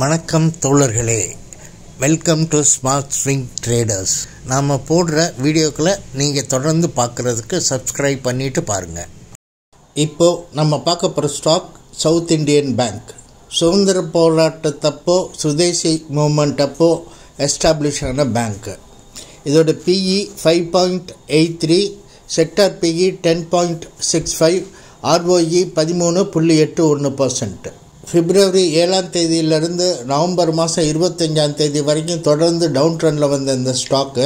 வணக்கம் தோழர்களே, welcome to smart swing traders. நாம் போடுற வீடியோக்களை நீங்கள் தொடர்ந்து பார்க்குறதுக்கு சப்ஸ்கிரைப் பண்ணிவிட்டு பாருங்கள். இப்போது நம்ம பார்க்க போகிற ஸ்டாக் சவுத் இண்டியன் பேங்க். சுதந்திர போராட்டத்தப்போ சுதேசி மூமெண்ட் அப்போ எஸ்டாப்ளிஷ் ஆன பேங்க்கு. இதோட பிஇ 5.83, செக்டார் பிஇ 10.65, ROE 13.81%. பிப்ரவரி 7ஆம் தேதியிலிருந்து நவம்பர் மாதம் 25ஆம் தேதி வரைக்கும் தொடர்ந்து டவுன் ட்ரெண்டில் வந்த இந்த ஸ்டாக்கு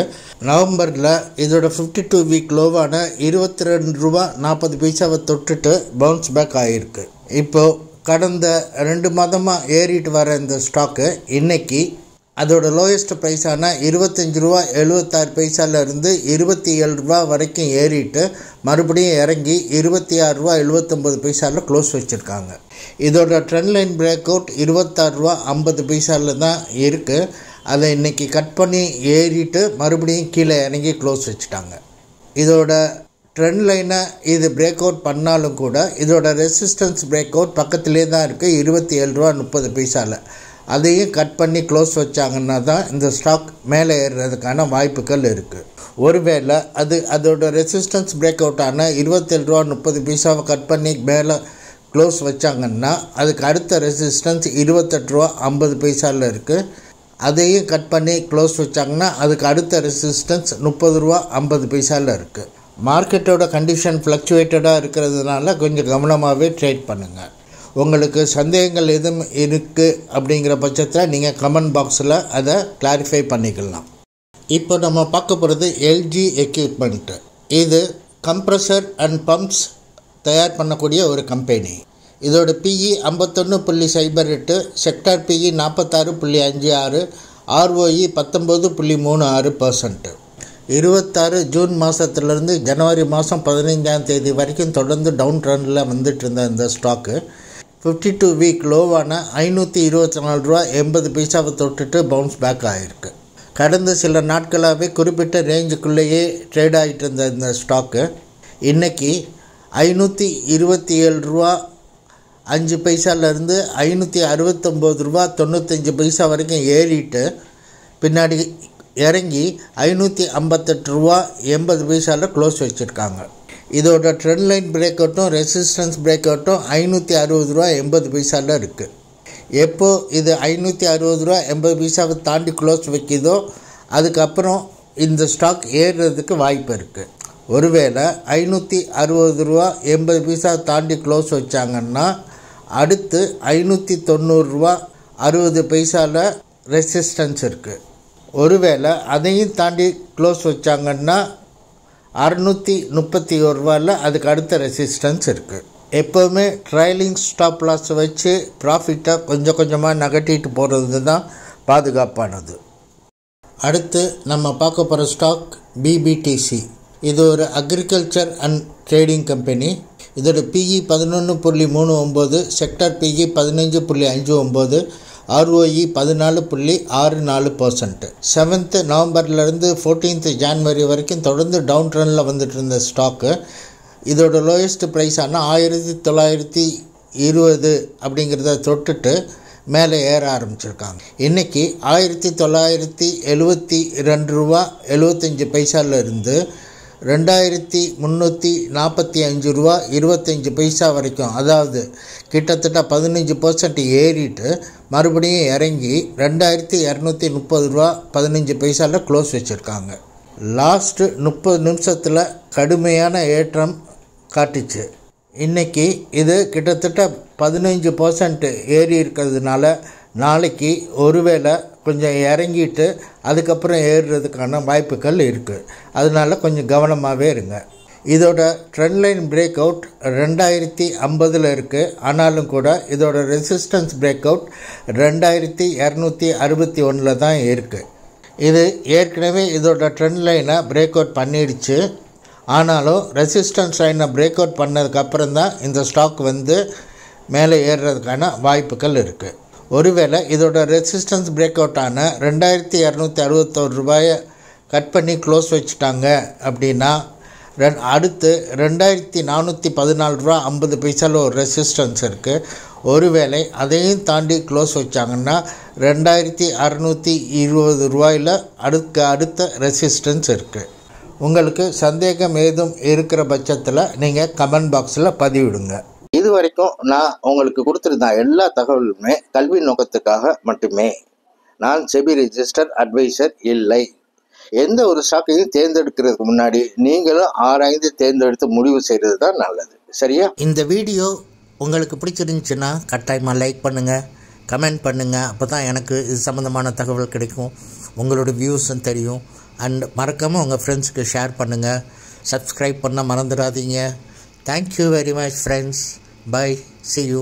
நவம்பரில் இதோட 52 வீக் லோவான ₹22.40 தொட்டுட்டு பவுன்ஸ் பேக் ஆகிருக்கு. இப்போது கடந்த 2 மாதமாக ஏறிட்டு வர இந்த ஸ்டாக்கு இன்னைக்கு அதோட லோயஸ்ட் ப்ரைஸான ₹25.76 இருந்து ₹27 வரைக்கும் ஏறிட்டு மறுபடியும் இறங்கி ₹26.79 க்ளோஸ் வச்சுருக்காங்க. இதோட ட்ரெண்ட் லைன் பிரேக் அவுட் ₹26.50 தான் இருக்குது. அதை இன்றைக்கி கட் பண்ணி ஏறிட்டு மறுபடியும் கீழே இறங்கி க்ளோஸ் வச்சுட்டாங்க. இதோட ட்ரெண்ட் லைனை இது பிரேக் அவுட் பண்ணாலும் கூட இதோட ரெசிஸ்டன்ஸ் பிரேக் அவுட் பக்கத்துலேயே தான் இருக்குது ₹27.30. அதையும் கட் பண்ணி க்ளோஸ் வச்சாங்கன்னா தான் இந்த ஸ்டாக் மேலே ஏறுறதுக்கான வாய்ப்புகள் இருக்குது. ஒருவேளை அதோட ரெசிஸ்டன்ஸ் பிரேக் அவுட்டான ₹27.30 கட் பண்ணி மேலே க்ளோஸ் வச்சாங்கன்னா அதுக்கு அடுத்த ரெசிஸ்டன்ஸ் ₹28.50 இருக்குது. அதையும் கட் பண்ணி க்ளோஸ் வச்சாங்கன்னா அதுக்கு அடுத்த ரெசிஸ்டன்ஸ் ₹30.50 இருக்குது. மார்க்கெட்டோட கண்டிஷன் ஃப்ளக்சுவேட்டடாக இருக்கிறதுனால கொஞ்சம் கவனமாகவே ட்ரேட் பண்ணுங்கள். உங்களுக்கு சந்தேகங்கள் எதுவும் இருக்குது அப்படிங்கிற பட்சத்தில் நீங்கள் கமெண்ட் பாக்ஸில் அதை கிளாரிஃபை பண்ணிக்கலாம். இப்போ நம்ம பார்க்க போகிறது எல்ஜி எக்யூப்மெண்ட்டு. இது கம்ப்ரஸர் அண்ட் பம்ப்ஸ் தயார் பண்ணக்கூடிய ஒரு கம்பெனி. இதோட PE 51.08, sector PE 46.56, ROE 19.36%. 26 June மாதத்துலேருந்து ஜனவரி மாதம் 15ஆம் தேதி வரைக்கும் தொடர்ந்து டவுன் ட்ரெண்டில் வந்துட்டு இருந்த இந்த ஸ்டாக்கு 52 வீக் லோவான ₹524.80 தொட்டுட்டு பவுன்ஸ் பேக் ஆகிருக்கு. கடந்த சில நாட்களாகவே குறிப்பிட்ட ரேஞ்சுக்குள்ளேயே ட்ரேட் ஆகிட்டு இருந்த இந்த ஸ்டாக்கு இன்றைக்கி ₹520.05 ₹569.95 வரைக்கும் ஏறிட்டு பின்னாடி இறங்கி ₹558.80 க்ளோஸ் வச்சுருக்காங்க. இதோட ட்ரெண்ட் லைன் பிரேக் அவுட்டும் ரெசிஸ்டன்ஸ் பிரேக் அவுட்டும் ₹560.80 இருக்குது. எப்போது இது ₹560.80 தாண்டி க்ளோஸ் வைக்கிதோ அதுக்கப்புறம் இந்த ஸ்டாக் ஏறுறதுக்கு வாய்ப்பு இருக்குது. ஒருவேளை ₹560.80 தாண்டி க்ளோஸ் வச்சாங்கன்னா அடுத்து ₹590.60 ரெசிஸ்டன்ஸ் இருக்குது. ஒருவேளை அதையும் தாண்டி க்ளோஸ் வச்சாங்கன்னா ₹631 அதுக்கு அடுத்த ரெசிஸ்டன்ஸ் இருக்குது. எப்போவுமே ட்ரைலிங் ஸ்டாப் லாஸ் வச்சு ப்ராஃபிட்டை கொஞ்சம் கொஞ்சமாக நகட்டிட்டு போகிறது தான் பாதுகாப்பானது. அடுத்து நம்ம பார்க்க போகிற ஸ்டாக் பிபிடிசி. இது ஒரு அக்ரிகல்ச்சர் அண்ட் ட்ரேடிங் கம்பெனி. இதோட PE 11.39, sector PE 15.59, ROE 14.64%. 7th நவம்பர்லேருந்து 14th ஜான்வரி வரைக்கும் தொடர்ந்து டவுன் ட்ரெண்டில் வந்துட்டு இருந்த ஸ்டாக்கு இதோட லோயஸ்ட் ப்ரைஸான $1920 அப்படிங்கிறத தொட்டுட்டு மேலே ஏற ஆரம்பிச்சிருக்காங்க. இன்றைக்கி $1972.75 இருந்து $2345.25 வரைக்கும், அதாவது கிட்டத்தட்ட 15% ஏறிட்டு மறுபடியும் இறங்கி $2230.15 க்ளோஸ் வச்சுருக்காங்க. லாஸ்ட்டு 30 நிமிஷத்தில் கடுமையான ஏற்றம் காட்டுச்சு. இன்றைக்கி இது கிட்டத்தட்ட 15% ஏறி இருக்கிறதுனால நாளைக்கு ஒருவேளை கொஞ்சம் இறங்கிட்டு அதுக்கப்புறம் ஏறுறதுக்கான வாய்ப்புகள் இருக்குது. அதனால் கொஞ்சம் கவனமாகவே இருங்க. இதோட ட்ரெண்ட் லைன் பிரேக் அவுட் 2050 இருக்குது. ஆனாலும் கூட இதோட ரெசிஸ்டன்ஸ் பிரேக் அவுட் 2261 தான் இருக்குது. இது ஏற்கனவே இதோட ட்ரெண்ட் லைனை பிரேக் அவுட் பண்ணிடுச்சு. ஆனாலும் ரெசிஸ்டன்ஸ் லைனை பிரேக் அவுட் பண்ணதுக்கப்புறம் தான் இந்த ஸ்டாக் வந்து மேலே ஏறுறதுக்கான வாய்ப்புகள் இருக்குது. ஒருவேளை இதோட ரெசிஸ்டன்ஸ் பிரேக் அவுட்டான $2261 கட் பண்ணி க்ளோஸ் வச்சுட்டாங்க அப்படின்னா அடுத்து $2414.50 ஒரு ரெசிஸ்டன்ஸ் இருக்குது. ஒருவேளை அதையும் தாண்டி க்ளோஸ் வச்சாங்கன்னா 2620 ரூபாயில் அடுத்த ரெசிஸ்டன்ஸ் இருக்குது. உங்களுக்கு சந்தேகம் ஏதும் இருக்கிற பட்சத்தில் நீங்கள் கமெண்ட் பாக்ஸில் பதிவிடுங்க. இது வரைக்கும் நான் உங்களுக்கு கொடுத்துருந்த எல்லா தகவலுமே கல்வி நோக்கத்துக்காக மட்டுமே. நான் செபி ரெஜிஸ்டர் அட்வைசர் இல்லை. எந்த ஒரு ஸ்டாக்கையும் தேர்ந்தெடுக்கிறதுக்கு முன்னாடி நீங்களும் ஆராய்ந்து தேர்ந்தெடுத்து முடிவு செய்கிறது தான் நல்லது. சரியா? இந்த வீடியோ உங்களுக்கு பிடிச்சிருந்துச்சுன்னா கட்டாயமாக லைக் பண்ணுங்கள், கமெண்ட் பண்ணுங்கள். அப்போ தான் எனக்கு இது சம்மந்தமான தகவல் கிடைக்கும், உங்களோட வியூஸும் தெரியும். அண்ட் மறக்காமல் உங்கள் ஃப்ரெண்ட்ஸுக்கு ஷேர் பண்ணுங்கள். சப்ஸ்கிரைப் பண்ண மறந்துடாதீங்க. Thank you very much friends. Bye. See you.